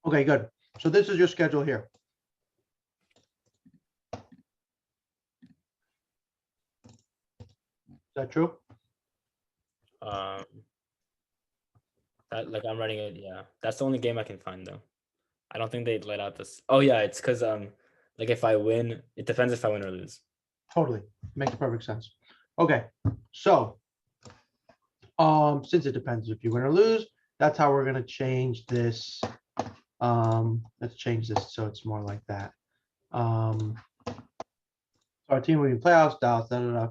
Okay, good. So this is your schedule here. Is that true? That like I'm writing it. Yeah, that's the only game I can find though. I don't think they let out this. Oh yeah, it's because like if I win, it depends if I win or lose. Totally. Makes perfect sense. Okay, so since it depends if you win or lose, that's how we're gonna change this. Let's change this so it's more like that. So our team will be in playoffs, Dallas, da, da,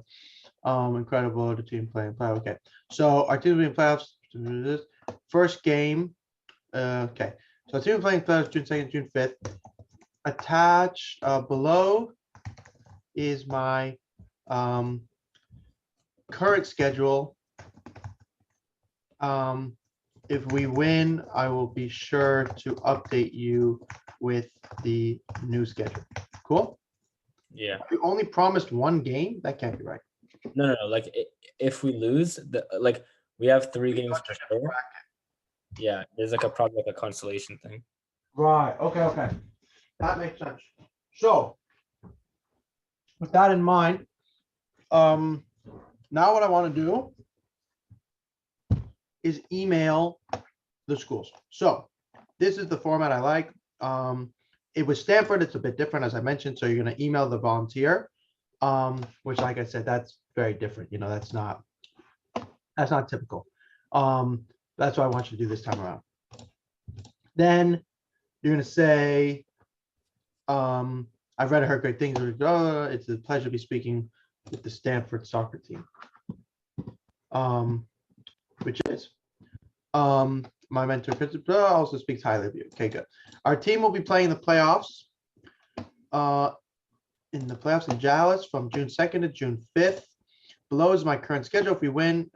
da. Incredible, the team playing play. Okay, so our team will be in playoffs. First game. Okay, so our team playing playoffs June 2nd, June 5th. Attached below is my current schedule. If we win, I will be sure to update you with the new schedule. Cool. Yeah. We only promised one game. That can't be right. No. Like if we lose, like we have 3 games for sure. Yeah, there's like probably like a consolation thing. Right. Okay. That makes sense. So, with that in mind, now what I want to do is email the schools. So, this is the format I like. It was Stanford. It's a bit different, as I mentioned. So you're going to email the volunteer, which, like I said, that's very different. You know, that's not typical. That's what I want you to do this time around. Then you're going to say, I've read and heard great things. It's a pleasure to be speaking with the Stanford soccer team. Which is my mentor principal also speaks highly of you. Okay, good. Our team will be playing the playoffs. In the playoffs in Dallas from June 2nd to June 5th. Below is my current schedule. If we win,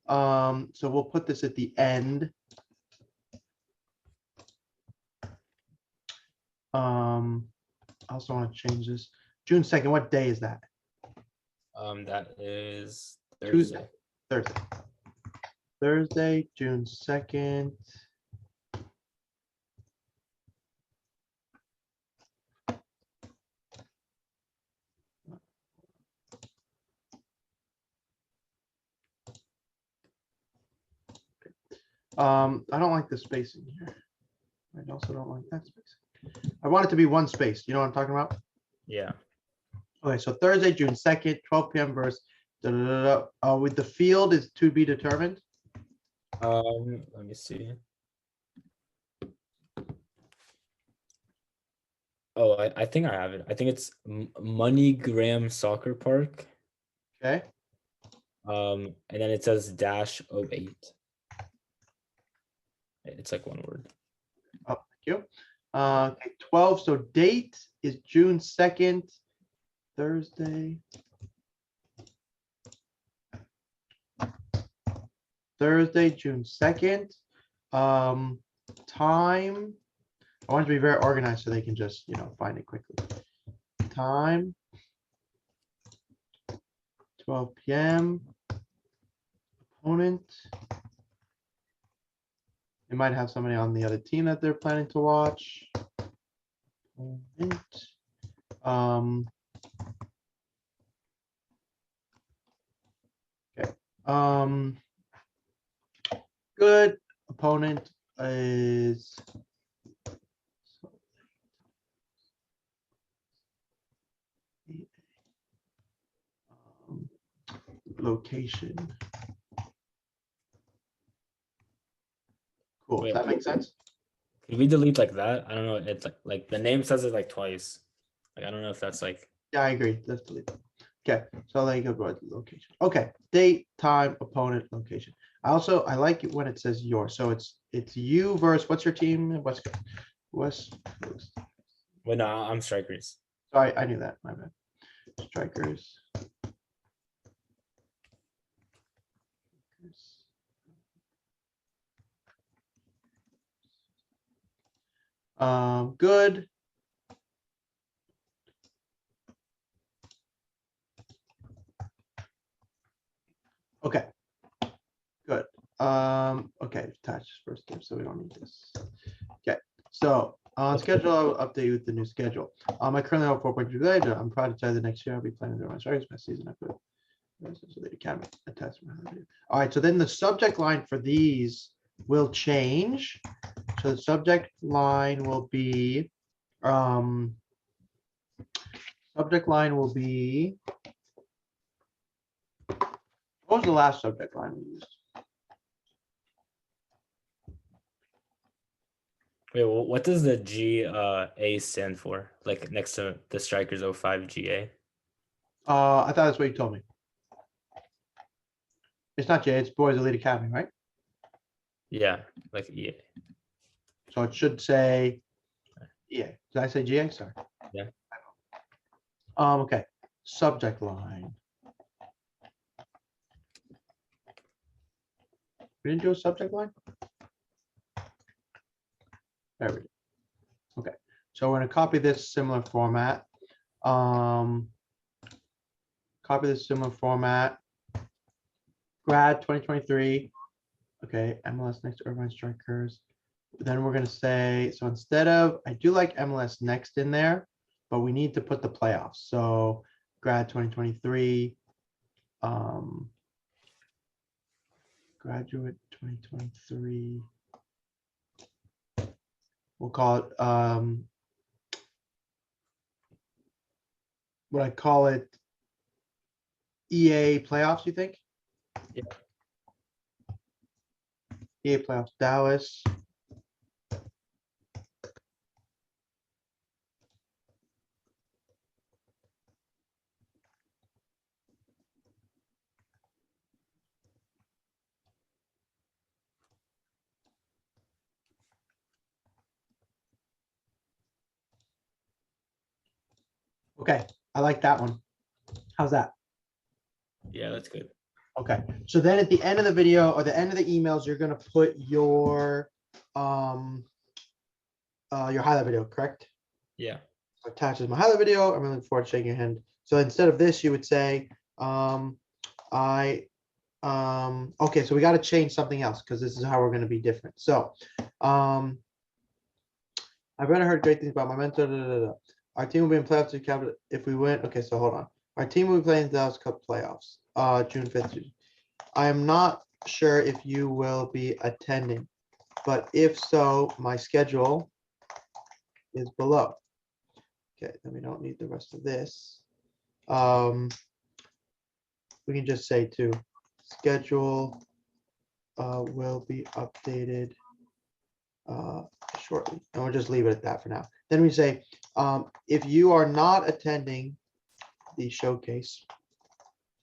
so we'll put this at the end. I also want to change this. June 2nd. What day is that? That is Tuesday. Thursday, June 2nd. I don't like the spacing here. I also don't like that spacing. I want it to be one space. You know what I'm talking about? Yeah. Okay, so Thursday, June 2nd, 12 p.m. versus with the field is to be determined. Let me see. Oh, I think I have it. I think it's MoneyGram Soccer Park. Okay. And then it says -08. It's like one word. Oh, thank you. Okay, 12. So date is June 2nd, Thursday. Thursday, June 2nd. Time. I want it to be very organized so they can just, find it quickly. Time. 12 p.m. Opponent. They might have somebody on the other team that they're planning to watch. Opponent. Okay. Good. Opponent is location. Cool. Wait, Does that make sense? Can we delete like that? I don't know. It's like the name says it like twice. Like I don't know if that's like. Yeah, I agree. Let's delete that. Okay, so then you go to location. Okay, date, time, opponent, location. I like it when it says yours. So it's you versus what's your team? West Coast. Wait, no, I'm Strikers. Sorry, I knew that. My bad. Strikers. Good. Okay. Good. Okay, attach first game, so we don't need this. Okay. So on Okay. schedule, I will update you with the new schedule. I currently have 4.2 grade. I'm proud to tell you the next year I'll be playing during my starting best season. I put the academy attachment. All right, so then the subject line for these will change. So the subject line will be, subject line will be, what was the last subject line we used? Wait, what does the GA stand for? Like next to the Strikers 05 GA? I thought that's what you told me. It's not Jay, it's Boys Elite Academy, right? Yeah, like EA. So it should say, yeah, did I say GA? Sorry. Yeah. Okay, subject line. We didn't do a subject line? There we go. Okay, so we're gonna copy this similar format. Copy this similar format. Grad 2023. Okay, MLS next to Irvine Strikers. Then we're gonna say, so instead of, I do like MLS next in there, but we need to put the playoffs. So grad 2023. Graduate 2023. We'll call it, what I call it, EA playoffs, you think? Yeah. EA playoffs, Dallas. Okay, I like that one. How's that? Yeah, that's good. Okay, so then at the end of the video or the end of the emails, you're gonna put your highlight video, correct? Yeah. Attaches my highlight video. I'm really looking forward to shaking your hand. So instead of this, you would say, okay, so we got to change something else because this is how we're going to be different. So, I've read and heard great things about my mentor. Our team will be in playoffs if we win. Okay, so hold on. Our team will be playing the Dallas Cup playoffs, June 5th. I am not sure if you will be attending, but if so, my schedule is below. Okay, then we don't need the rest of this. We can just say to schedule will be updated shortly, and we'll just leave it at that for now. Then we say, if you are not attending the showcase,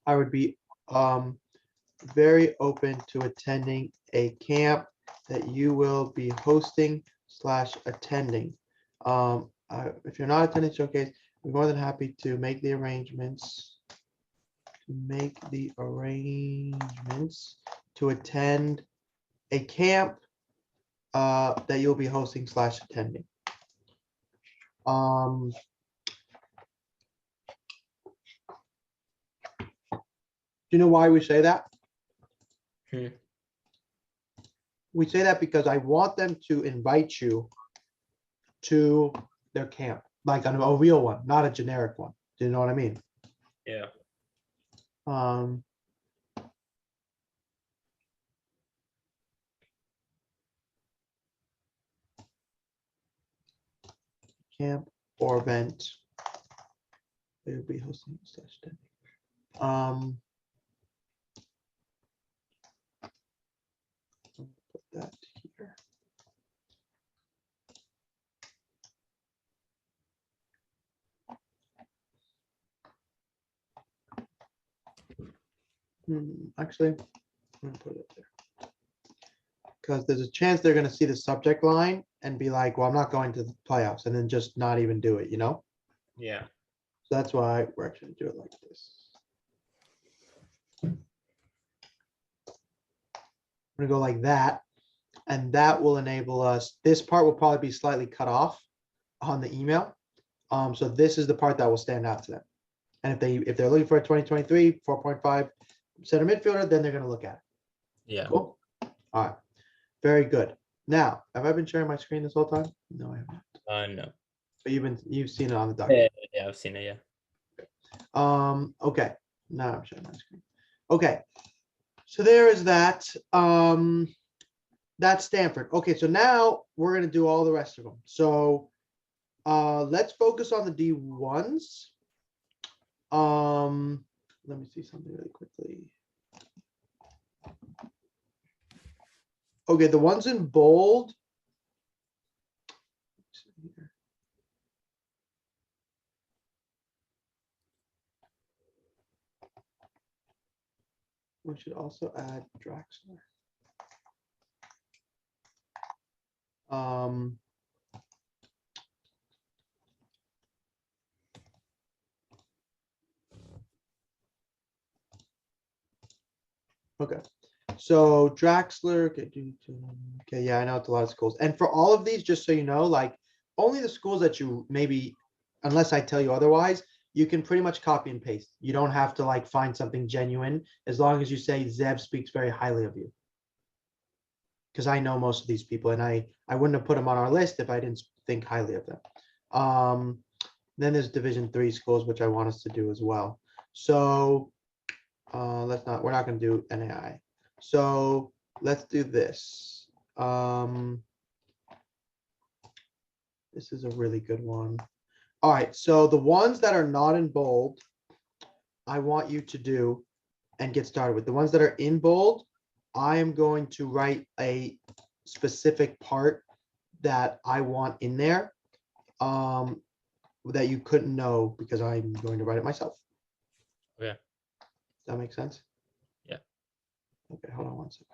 I would be very open to attending a camp that you will be hosting / attending. If you're not attending showcase, I'm more than happy to make the arrangements to attend a camp that you'll be hosting / attending. Do you know why we say that? We say that because I want them to invite you to their camp, like a real one, not a generic one. Do you know what I mean? Yeah. Camp or event they will be hosting / attending. Put that here. Actually, I'm gonna put it there. Because there's a chance they're gonna see the subject line and be like, well, I'm not going to the playoffs, and then just not even do it, you know? Yeah. So that's why we're actually gonna do it like this. I'm gonna go like that, and that will enable us, this part will probably be slightly cut off on the email. So this is the part that will stand out to them. And if they're looking for a 2023 4.5 center midfielder, then they're gonna look at it. Yeah. Cool. All right. Very good. Now, have I been sharing my screen this whole time? No, I haven't. No. But you've seen it on the Yeah, document. yeah, I've seen it. Yeah. Okay, now I'm sharing my screen. Okay, so there is that. That's Stanford. Okay, so now we're gonna do all the rest of them. So let's focus on the D1s. Let me see something really quickly. Okay, the ones in bold. We should also add Draxler. Okay, so Draxler, okay, yeah, I know it's a lot of schools. And for all of these, just so you know, like only the schools that you maybe, unless I tell you otherwise, you can pretty much copy and paste. You don't have to like find something genuine as long as you say Zev speaks very highly of you. Because I know most of these people and I wouldn't have put them on our list if I didn't think highly of them. Then there's Division 3 schools, which I want us to do as well. So we're not going to do NAI. So let's do this. This is a really good one. All right, so the ones that are not in bold, I want you to do and get started with. The ones that are in bold, I am going to write a specific part that I want in there that you couldn't know because I'm going to write it myself. Okay. Does that make sense? Yeah. Okay, hold on one second.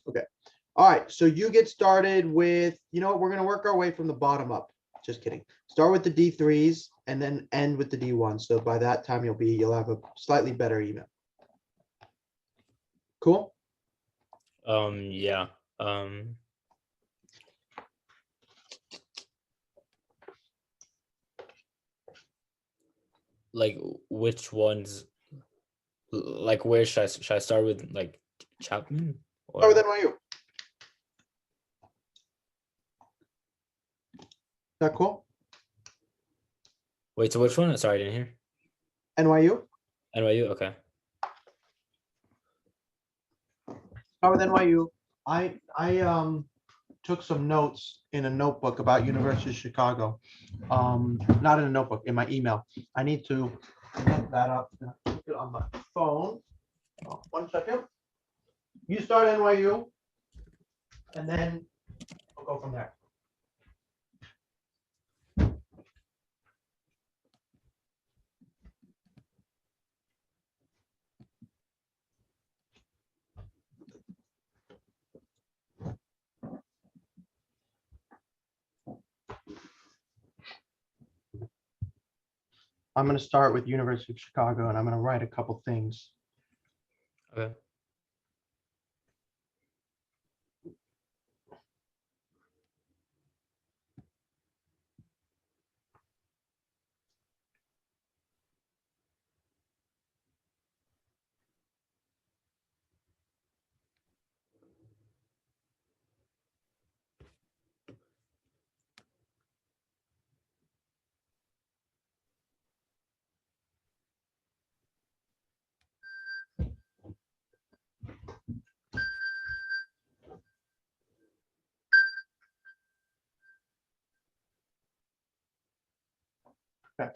Okay. All right, so you get started with, you know what, we're gonna work our way from the bottom up. Just kidding. Start with the D3s and then end with the D1. So by that time you'll have a slightly better email. Cool. Yeah. Like which ones? Like where should I start with? Like Chapman Start or with NYU. Is that cool? wait? So which one? Sorry, I didn't hear. NYU. NYU. Okay. Start with NYU. I took some notes in a notebook about University of Chicago. Not in a notebook, in my email. I need to look that up. Put it on my phone. Oh, 1 second. You start NYU, and then we'll go from there. I'm going to start with University of Chicago, and I'm going to write a couple things. Okay. Okay.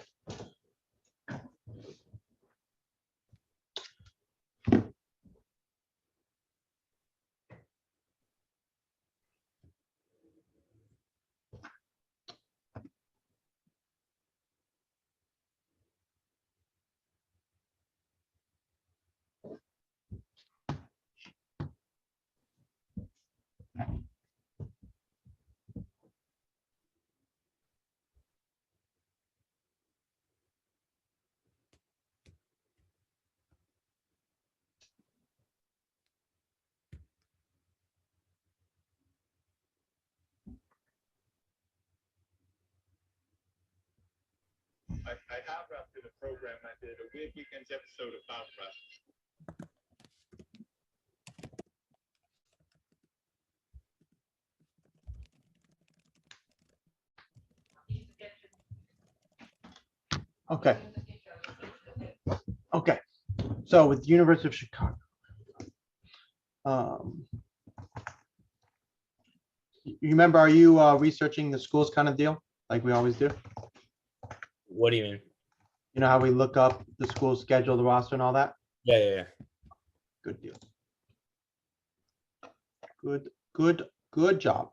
I have wrapped in a program. I did a Weird Weekends episode about Rust. Okay. Okay. So with the University of Chicago. You remember, are you researching the schools kind of deal like we always do? What do you mean? You know how we look up the school schedule, the roster and all that? Yeah, yeah, yeah. Good deal. Good job.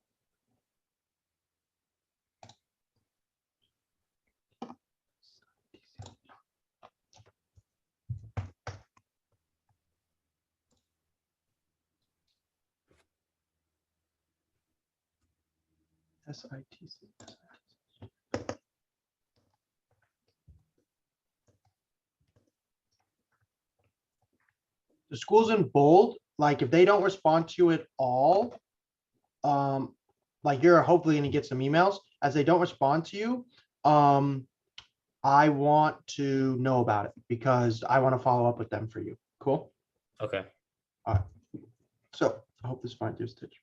SITC. The schools in bold, like if they don't respond to you at all, like you're hopefully gonna get some emails. As they don't respond to you, I want to know about it because I want to follow up with them for you. Cool. Okay. All right. So I hope this finds your stitch.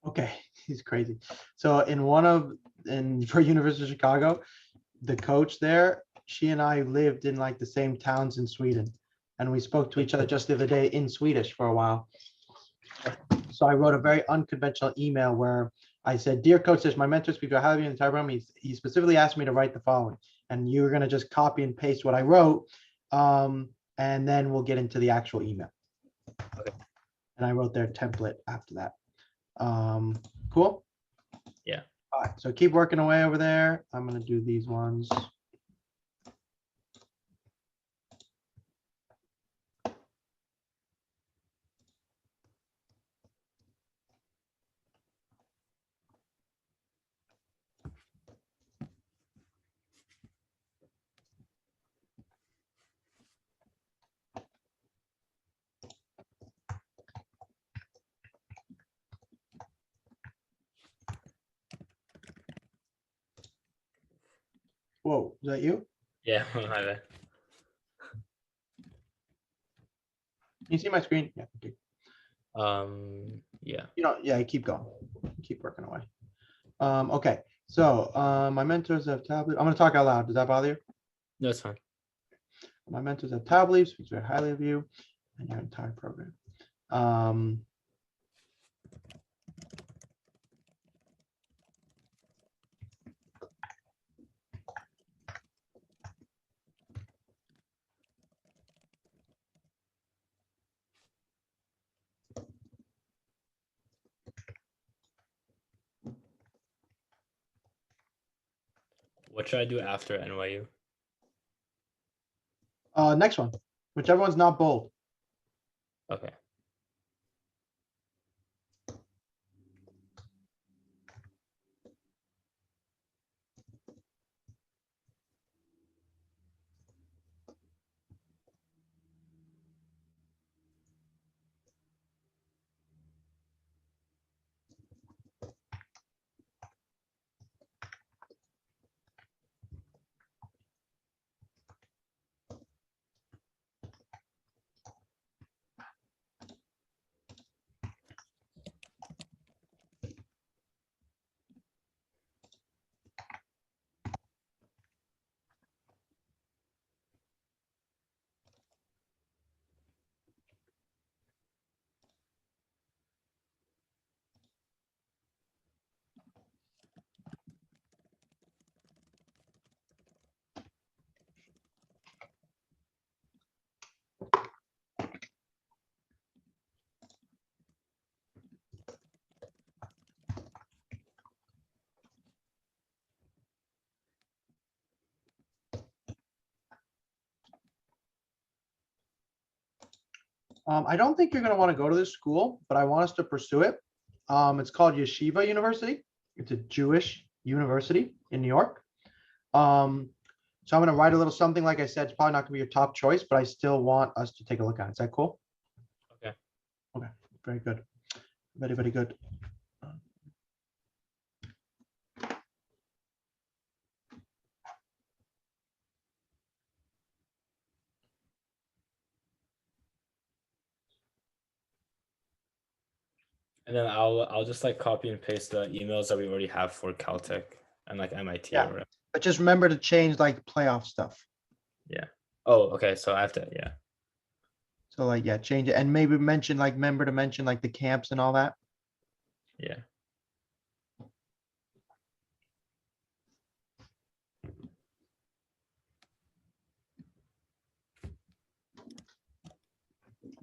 Okay, he's crazy. So for University of Chicago, the coach there, she and I lived in like the same towns in Sweden. And we spoke to each other just the other day in Swedish for a while. So I wrote a very unconventional email where I said, "Dear coach, this is my mentor speaker. I have you in the entire room. He specifically asked me to write the following." And you were going to just copy and paste what I wrote. And then we'll get into the actual email. Okay. And I wrote their template after that. Cool. Yeah. All right, so keep working away over there. I'm gonna do these ones. Whoa, is that you? Yeah. Hi there. Can you see my screen? Yeah. Okay. Yeah. Yeah, keep going. Keep working away. Okay. So my mentors have tablet. I'm gonna talk out loud. Does that bother you? No, it's fine. My mentors have tab leaves, speaks very highly of you and your entire program. What should I do after NYU? Next one, whichever one's not bold. Okay. I don't think you're gonna want to go to this school, but I want us to pursue it. It's called Yeshiva University. It's a Jewish university in New York. So I'm gonna write a little something. Like I said, it's probably not gonna be your top choice, but I still want us to take a look at it. Is that cool? Okay. Okay, very good. Very, very good. And then I'll just like copy and paste the emails that we already have for Caltech and like MIT Yeah. or whatever. But just remember to change like playoff stuff. Yeah. Oh, okay. So I have to, yeah. So like, yeah, change it and maybe mention like, remember to mention like the camps and all that. Yeah.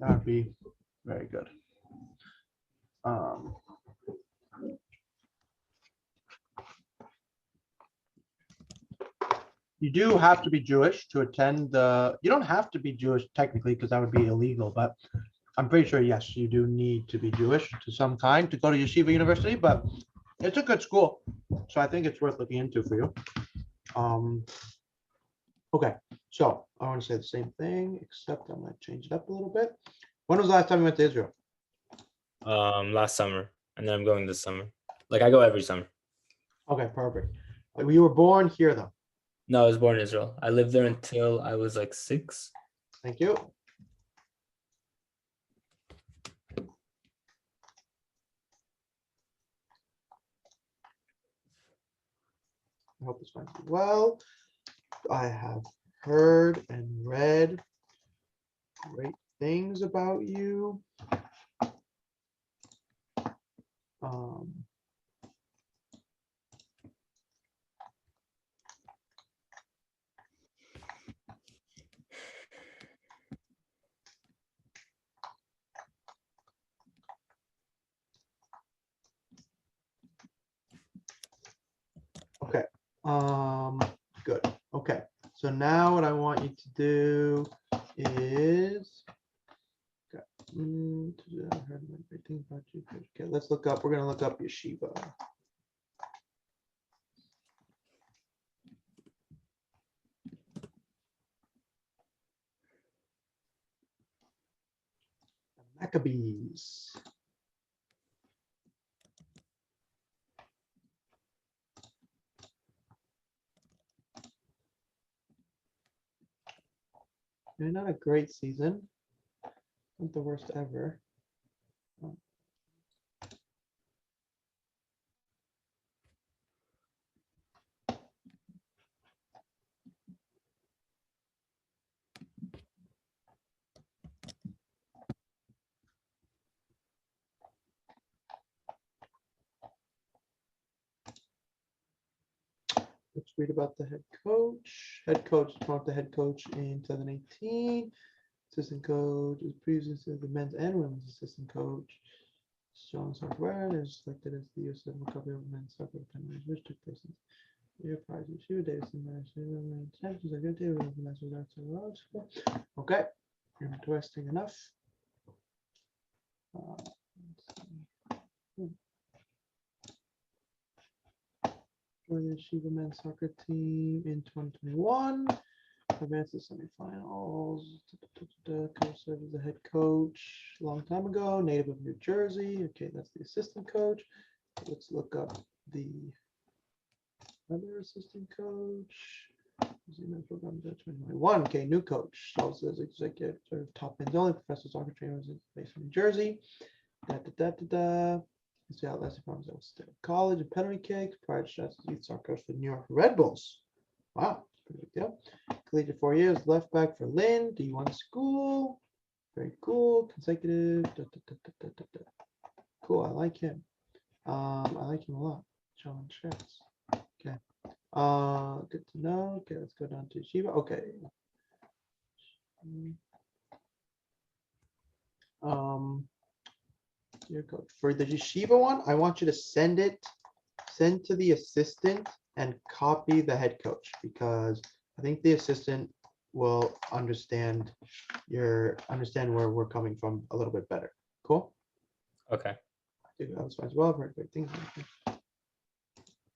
That would be very good. You do have to be Jewish to attend you don't have to be Jewish technically because that would be illegal, but I'm pretty sure, yes, you do need to be Jewish to some kind to go to Yeshiva University, but it's a good school. So I think it's worth looking into for you. Okay, so I want to say the same thing, except I'm gonna change it up a little bit. When was the last time you went to Israel? Last summer, and then I'm going this summer. Like I go every summer. Okay, perfect. You were born here though. No, I was born in Israel. I lived there until I was like 6. Thank you. I hope this finds you well. I have heard and read great things about you. Okay, good. Okay, so now what I want you to do is okay, I heard great things about you. Okay, let's look up. We're gonna look up Yeshiva. Maccabees. They're not a great season. Not the worst ever. Let's read about the head coach. Head coach, promoted the head coach in 2018. Assistant coach is previously the men's and women's assistant coach. Strong software is selected as the US Cup of men's soccer tournament, which took place in Your prize issue, Davidson, intentions are good. Okay, interesting enough. Let's see. Join the Shiva men's soccer team in 2021. Advanced to semifinals. Coach served as the head coach a long time ago. Native of New Jersey. Okay, that's the assistant coach. Let's look up the other assistant coach. Program 2021. Okay, new coach. Also as executive top ends only. Professor soccer trainer based in New Jersey. See how last from college and penalty kicks. Prior to shots youth soccer coach for the New York Red Bulls. Wow, pretty big deal. Collegiate 4 years, left back for Lynn. D1 school. Very cool. Consecutive. Cool. I like him. I like him a lot. John Schertz. Okay. Good to know. Okay, let's go down to Shiva. Okay. Your coach for the Yeshiva one, I want you to send to the assistant and copy the head coach because I think the assistant will understand where we're coming from a little bit better. Cool. Okay. I think that was fine as well. Very great things.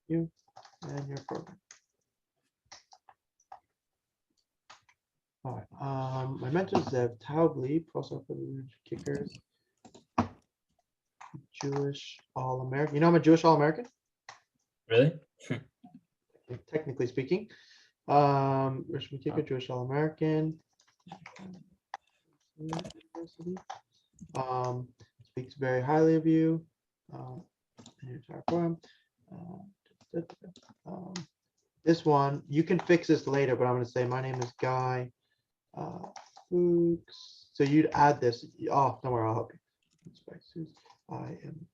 You and your program. All right. My mentor Zev Taubli, also for the kickers. Jewish All-American. You know I'm a Jewish All-American? Really? Technically speaking. Richmond kicker, Jewish All-American. University. Speaks very highly of you. Your entire program. This one, you can fix this later, but I'm going to say my name is Guy Fuchs. So you'd add this. Oh, don't worry, I'll help you. I am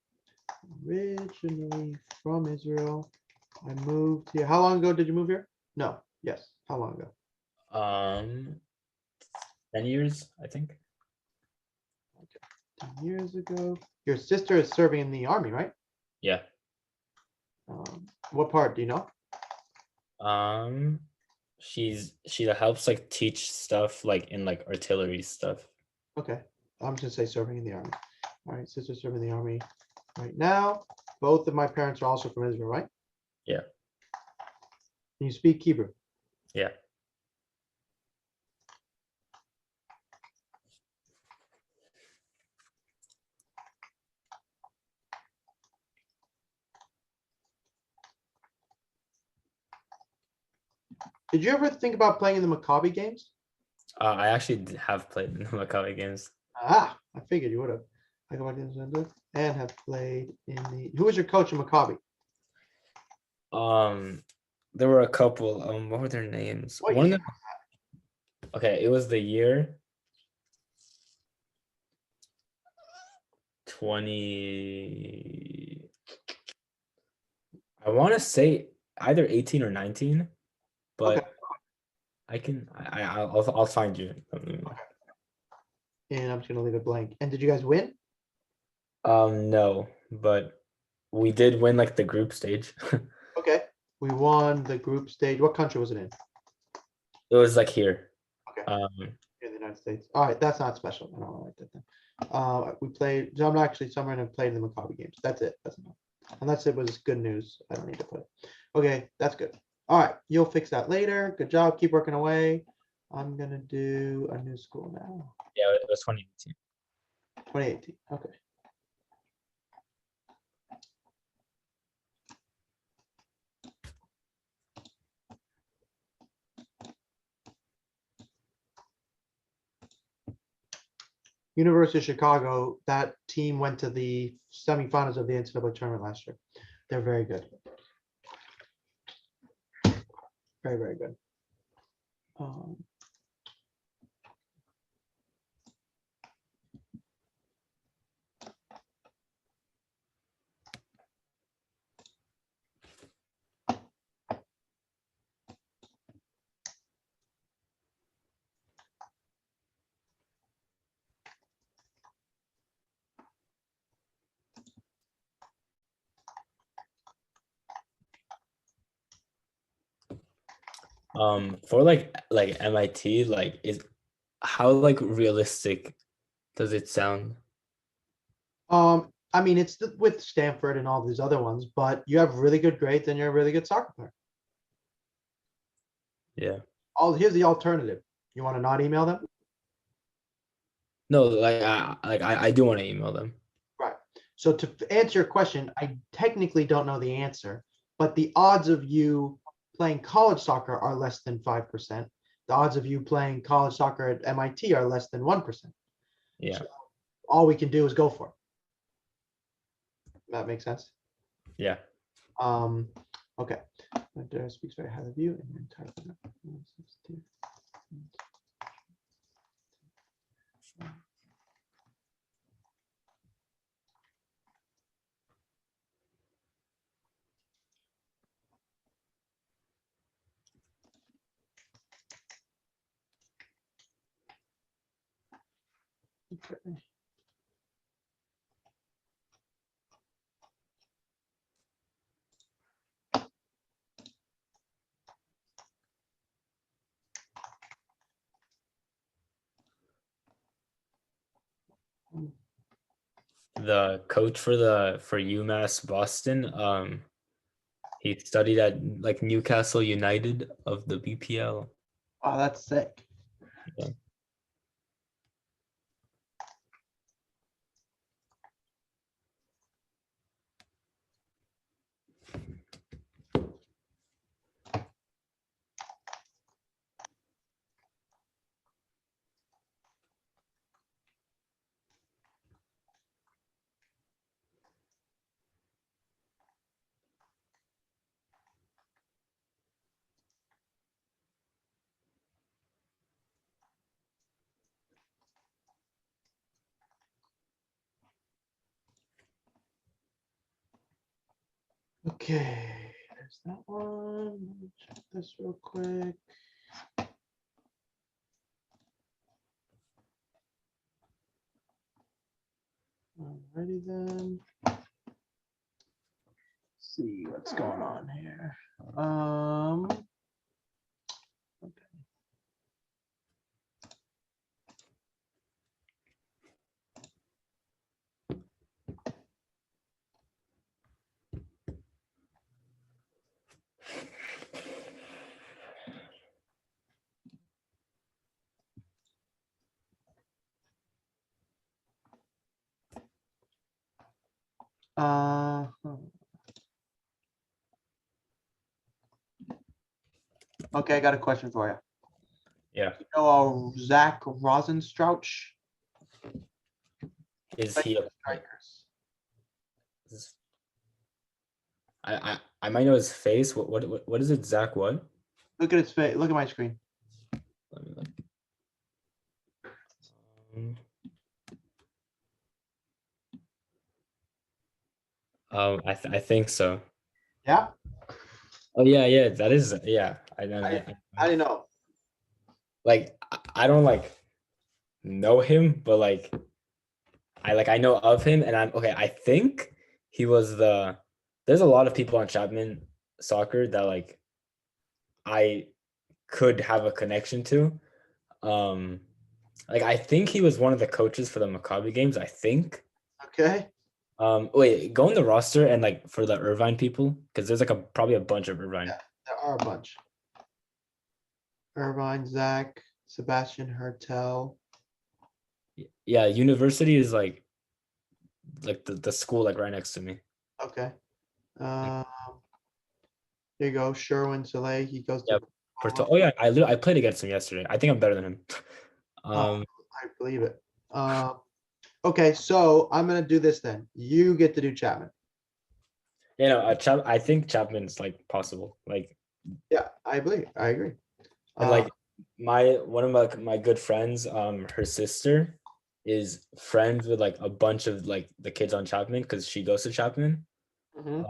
originally from Israel. I moved here. How long ago did you move here? No. Yes. How long ago? 10 years, I think. Okay. 10 years ago. Your sister is serving in the army, right? Yeah. What part do you know? She helps like teach stuff like in like artillery stuff. Okay. I'm just gonna say serving in the army. All right, sister serving in the army right now. Both of my parents are also from Israel, right? Yeah. Can you speak Hebrew? Yeah. Did you ever think about playing in the Maccabi games? I actually have played in the Maccabi games. I figured you would have. I go back to and have played in the. Who was your coach in Maccabi? There were a couple. What were their names? What One of year? them. Okay, it was the year 20. I want to say either 18 or 19, but Okay. I'll find you. And I'm just gonna leave it blank. And did you guys win? No, but we did win like the group stage. Okay. We won the group stage. What country was it in? It was like here. Okay. Um, In the United States. All right, that's not special. I don't like that then. We played. So I'm actually somewhere and played in the Maccabi games. That's it. That's enough. Unless it was good news, I don't need to put it. Okay, that's good. All right, you'll fix that later. Good job. Keep working away. I'm gonna do a new school now. yeah, it was 2018. 2018. Okay. University of Chicago, that team went to the semifinals of the NCAA tournament last year. They're very good. Very, very good. For like MIT, like is how like realistic does it sound? I mean, it's with Stanford and all these other ones, but you have really good grades, then you're a really good soccer player. Yeah. Here's the alternative. You want to not email them? No, like I do want to email them. Right. So to answer your question, I technically don't know the answer, but the odds of you playing college soccer are less than 5%. The odds of you playing college soccer at MIT are less than 1%. Yeah. So all we can do is go for it. That makes sense. Yeah. Okay. Dara speaks very highly of you and your entire. Okay. The coach for UMass Boston, he studied at like Newcastle United of the BPL. Oh, that's sick. Yeah. Okay, there's that one. Let me check this real quick. Alrighty then. Let's see what's going on here. Okay. Okay, I got a question for you. Yeah. You know, Zach Rosenstrauch? Is he a Strikers. I might know his face. What is it, Zach? What? Look at his face. Look at my screen. Let me look. Um, I think so. Yeah, Oh yeah, that is yeah. I didn't know. Like I don't like know him, but like I know of him, and I'm okay. I think he was There's a lot of people on Chapman soccer that like I could have a connection to. Like I think he was one of the coaches for the Maccabi games. I think. Okay. Wait, go in the roster and like for the Irvine people, because there's like probably a bunch of Irvine. Yeah, there are a bunch. Irvine, Zach, Sebastian Hertel. Yeah, university is like the school like right next to me. Okay. There you go. Sherwin Soleil. He goes to. Yeah, oh yeah, I played against him yesterday. I think I'm better than him. I believe it. Okay, so I'm gonna do this then. You get to do Chapman. You know, I think Chapman's like possible. Like, Yeah, I believe. I agree. and like one of my good friends, her sister is friends with like a bunch of like the kids on Chapman because she goes to Chapman. Mhm.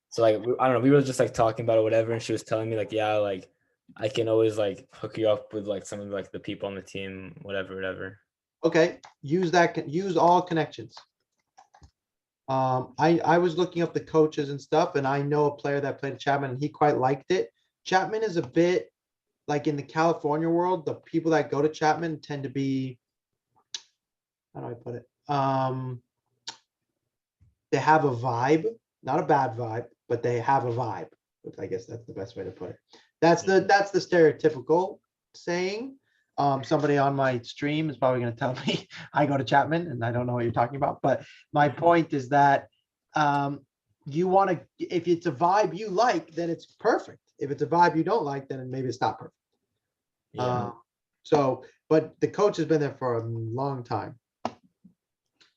So like I don't know, we were just like talking about it, whatever, and she was telling me like, yeah, like I can always like hook you up with like some of like the people on the team, whatever. Okay, use all connections. I was looking up the coaches and stuff, and I know a player that played at Chapman, and he quite liked it. Chapman is a bit like in the California world, the people that go to Chapman tend to be, how do I put it? They have a vibe, not a bad vibe, but they have a vibe. I guess that's the best way to put it. That's the stereotypical saying. Somebody on my stream is probably going to tell me I go to Chapman and I don't know what you're talking about. But my point is that you want to, if it's a vibe you like, then it's perfect. If it's a vibe you don't like, then maybe it's not perfect. Yeah. So, but the coach has been there for a long time.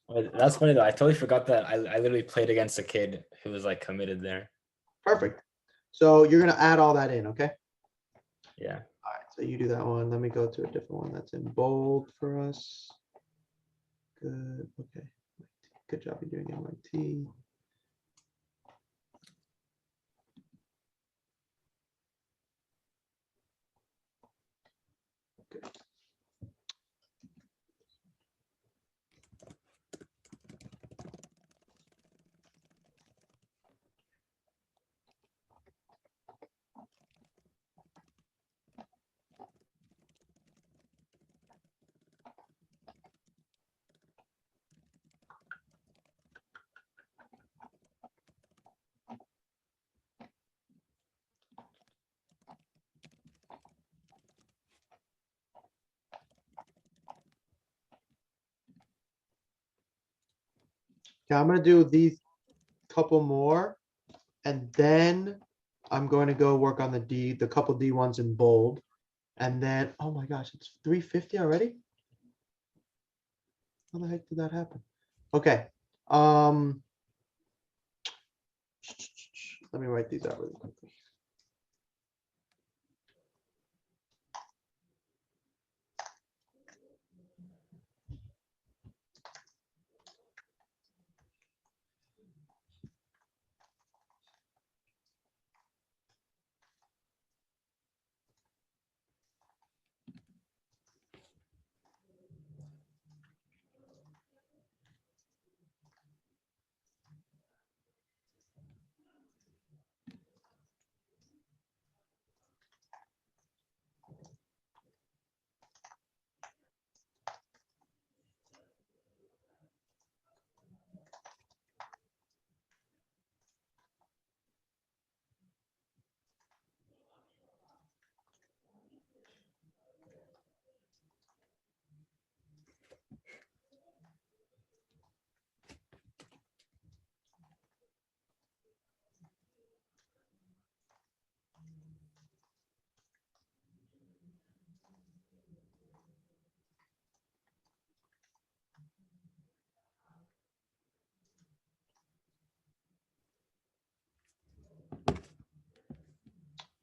Well, that's funny though. I totally forgot that I literally played against a kid who was like committed there. Perfect. So you're going to add all that in, okay? Yeah. All right, so you do that one. Let me go to a different one that's in bold for us. Good. Okay. Good job of doing MIT. Okay. Okay, I'm going to do these couple more, and then I'm going to go work on the couple D ones in bold. And then, oh my gosh, it's 3:50 already? How the heck did that happen? Okay. Let me write these out really quickly.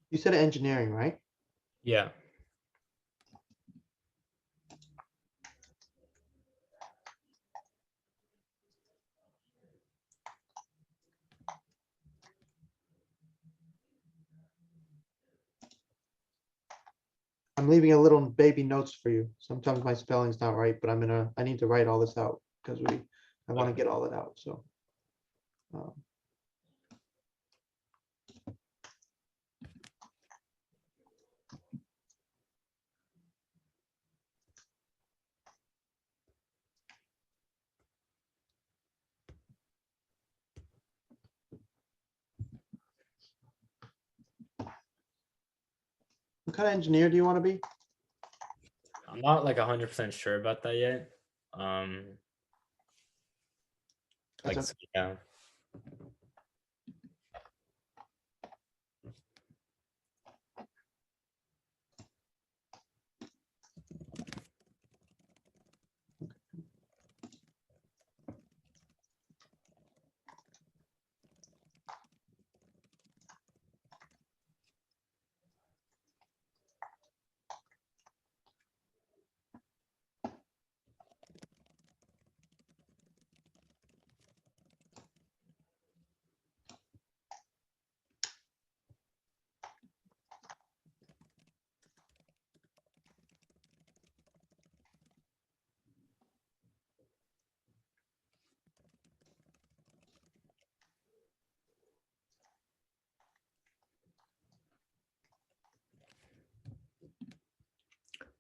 You said engineering, right? Yeah. I'm leaving a little baby notes for you. Sometimes my spelling's not right, but I need to write all this out because I want to get all it out. So. um, What kind of engineer do you want to be? I'm not like 100% sure about that yet. Like, That's yeah.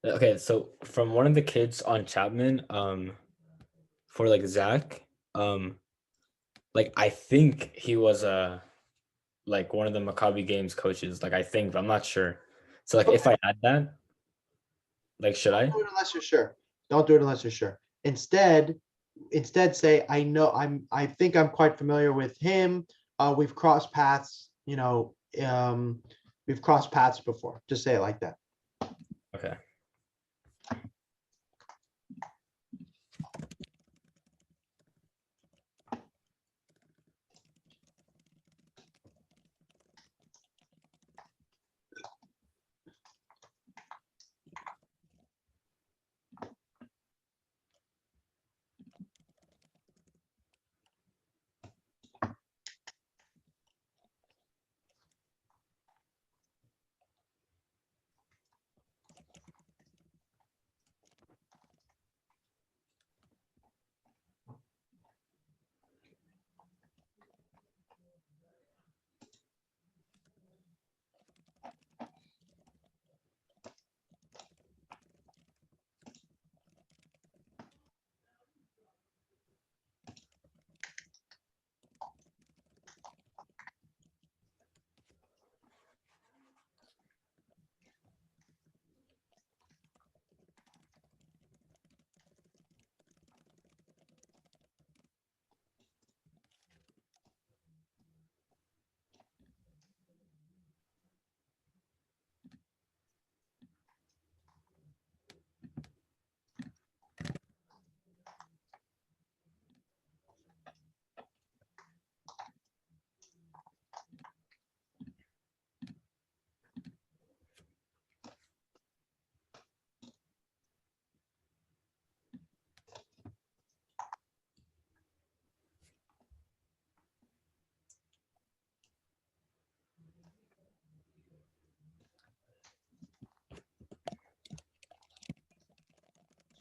Okay, so from one of the kids on Chapman, for like Zach, like I think he was like one of the Maccabi Games coaches. Like I think, but I'm not sure. So like if Okay. I add that, like should Don't I? do it unless you're sure. Don't do it unless you're sure. Instead say, I think I'm quite familiar with him. We've crossed paths, we've crossed paths before. Just say it like that. Okay.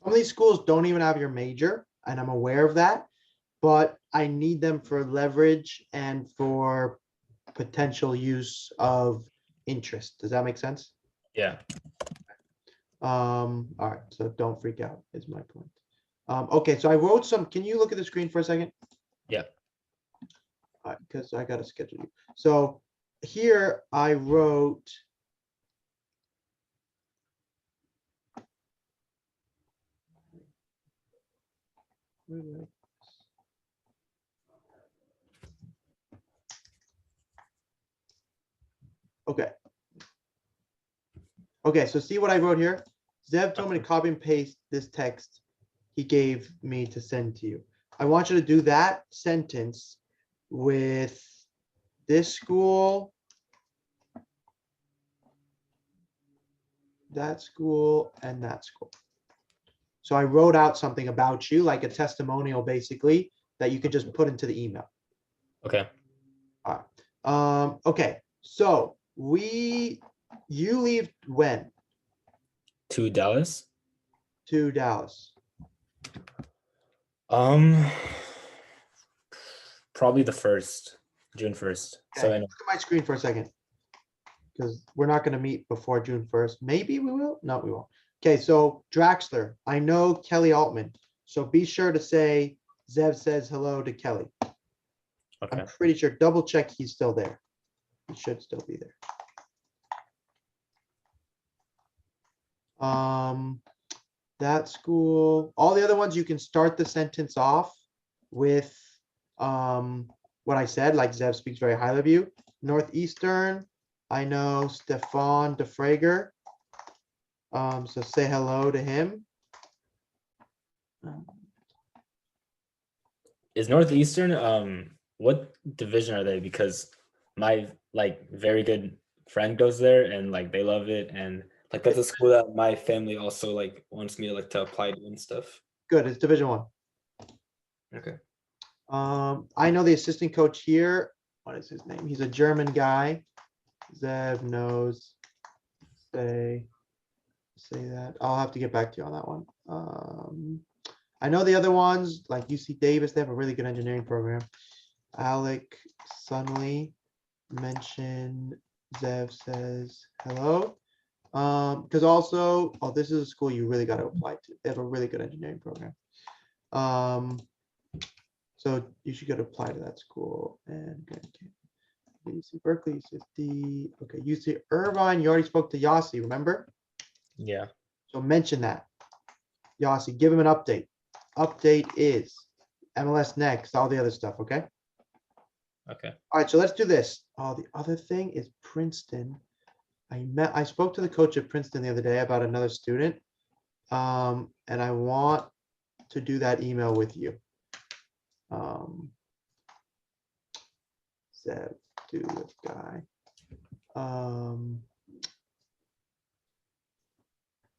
Some of these schools don't even have your major, and I'm aware of that, but I need them for leverage and for potential use of interest. Does that make sense? Yeah. All right, so don't freak out is my point. Okay, so I wrote some, can you look at the screen for a second? Yeah. All right, because I gotta schedule you. So here I wrote. Where did I- Okay. Okay, so see what I wrote here? Zev told me to copy and paste this text he gave me to send to you. I want you to do that sentence with this school, that school, and that school. So I wrote out something about you, like a testimonial, basically, that you could just put into the email. Okay. All right. Okay, so you leave when To Dallas. to Dallas? Um, probably the first, June 1st. So Okay, I know. look at my screen for a second. Because we're not gonna meet before June 1st. Maybe we will. No, we won't. Okay, so Draxler, I know Kelly Altman. So be sure to say Zev says hello to Kelly. I'm Okay. pretty sure, double check he's still there. He should still be there. That school, all the other ones, you can start the sentence off with what I said, like Zev speaks very highly of you. Northeastern, I know Stefan DeFrager. So say hello to him. Is Northeastern, what division are they? Because my like very good friend goes there and like they love it, and like that's a school that my family also like wants me to like to apply to and stuff. Good, it's Division One. Okay. I know the assistant coach here. What is his name? He's a German guy. Zev knows. Say that. I'll have to get back to you on that one. I know the other ones like UC Davis. They have a really good engineering program. Alec Sunley mentioned Zev says hello. Because also, oh, this is a school you really got to apply to. They have a really good engineering program. So you should go to apply to that school and UC Berkeley, UC, okay, UC Irvine, you already spoke to Yossi, remember? Yeah. So mention that. Yossi, give him an update. Update is MLS next, all the other stuff, okay? Okay. All right, so let's do this. Oh, the other thing is Princeton. I spoke to the coach at Princeton the other day about another student. And I want to do that email with you. Zeb, do this guy.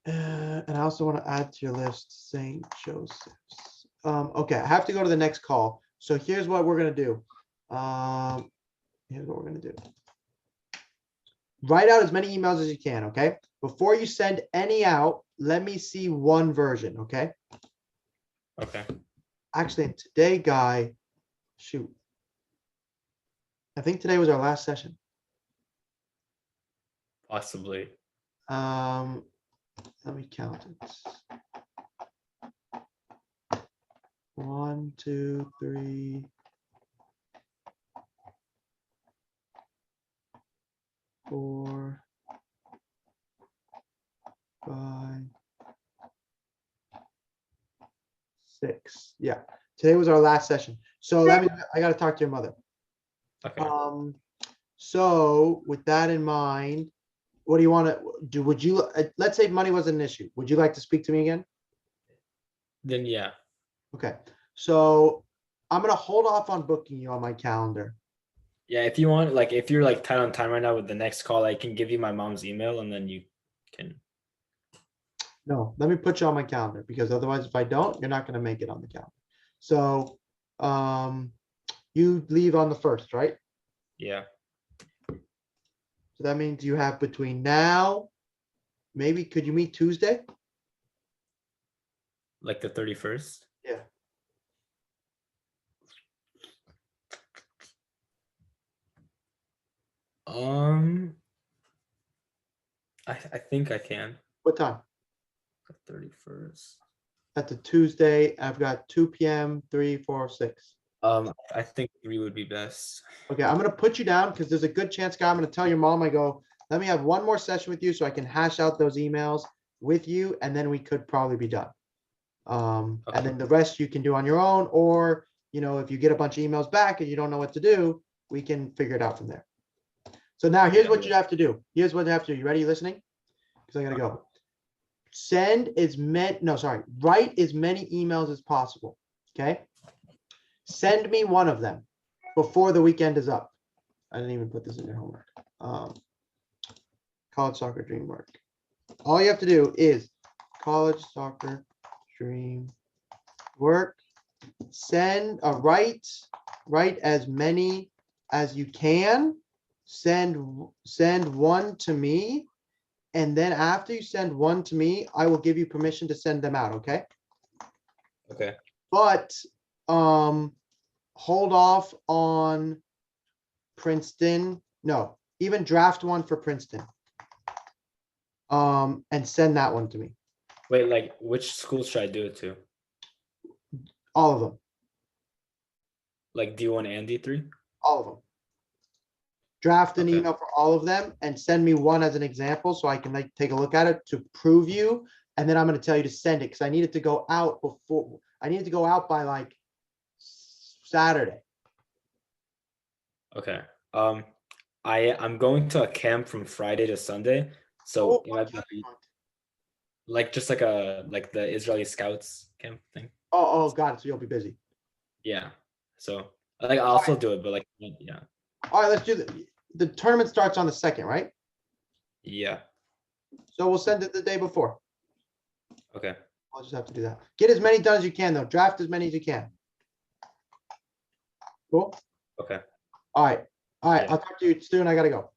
And I also want to add to your list St. Joseph's. Okay, I have to go to the next call. So here's what we're gonna do. Here's what we're gonna do. Write out as many emails as you can, okay? Before you send any out, let me see one version, okay? Okay. Actually, today, guy, shoot. I think today was our last session. Possibly. Let me count it. 1, 2, 3. 4, 5, 6. Yeah, today was our last session. So I got to talk to your mother. Okay. So with that in mind, what do you want to do? Would you, let's say money was an issue. Would you like to speak to me again? Then yeah. Okay, so I'm gonna hold off on booking you on my calendar. Yeah, if you want, like, if you're like tight on time right now with the next call, I can give you my mom's email and then you can. No, let me put you on my calendar because otherwise, if I don't, you're not gonna make it on the calendar. So, you leave on the 1st, right? Yeah. So that means you have between now, maybe could you meet Tuesday? Like the 31st. Yeah. I think I can. What time? The 31st. That's a Tuesday. I've got 2 p.m., 3, 4, 6. I think 3 would be best. Okay, I'm gonna put you down because there's a good chance, guy. I'm gonna tell your mom, I go, let me have one more session with you so I can hash out those emails with you, and then we could probably be done. And then the rest you can do on your own, or if you get a bunch of emails back and you don't know what to do, we can figure it out from there. So now here's what you have to do. Here's what you have to do. You ready? You listening? Because I gotta go. Write as many emails as possible. Okay. Send me one of them before the weekend is up. I didn't even put this in your homework. College soccer dream work. All you have to do is college soccer dream work. Write as many as you can. Send one to me. And then after you send one to me, I will give you permission to send them out, okay? Okay. But hold off on Princeton. No, even draft one for Princeton. And send that one to me. Wait, like which schools should I do it to? All of them. Like D1 and D3? All of them. Draft an Okay. email for all of them and send me one as an example so I can take a look at it to prove you. And then I'm going to tell you to send it because I need it to go out before. I need it to go out by like Saturday. Okay. I'm going to a camp from Friday to Sunday, so Oh, it might be like just like the Israeli Scouts camp thing. oh, got it. So you'll be busy. Yeah. So like I'll still do it, but like yeah. All right, let's do the tournament starts on the 2nd, right? Yeah. So we'll send it the day before. Okay. I'll just have to do that. Get as many done as you can, though. Draft as many as you can. Cool. Okay. All right. Yeah. I'll talk to you soon. I gotta go.